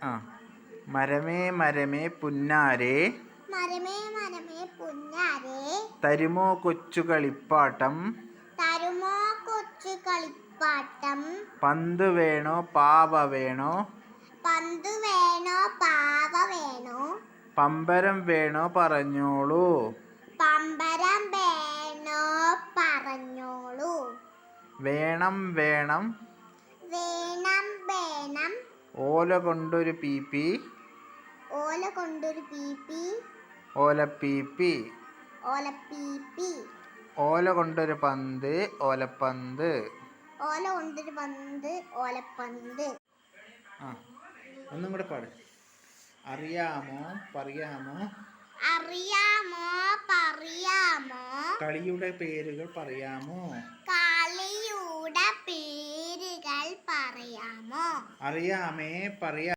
ആ മരമേ മരമേ പുന്നാരേ മരമേ മരമേ പുന്നാരേ തരുമോ കൊച്ചു കളിപ്പാട്ടം തരുമോ കൊച്ചു കളിപ്പാട്ടം പന്ത് വേണോ പാവ വേണോ പന്ത് വേണോ പാവ വേണോ പമ്പരം വേണോ പറഞ്ഞോളൂ പമ്പരം വേണോ പറഞ്ഞോളൂ വേണം വേണം വേണം വേണം ഓല കൊണ്ടൊരു പീപ്പി ഓല കൊണ്ടൊരു പീപ്പി ഓലപ്പീപ്പി ഓലപ്പീപ്പി ഓല കൊണ്ടൊരു പന്ത് ഓലപ്പന്ത് ഓല കൊണ്ടൊരു പന്ത് ഓലപ്പന്ത്. ആ ഒന്നും കൂടെ പാട്. അറിയാമോ പറയാമോ അറിയാമോ പറയാമോ കളിയുടെ പേരുകൾ പറയാമോ കളിയുടെ പേരുകൾ പറയാമോ അറിയാമേ പറയാ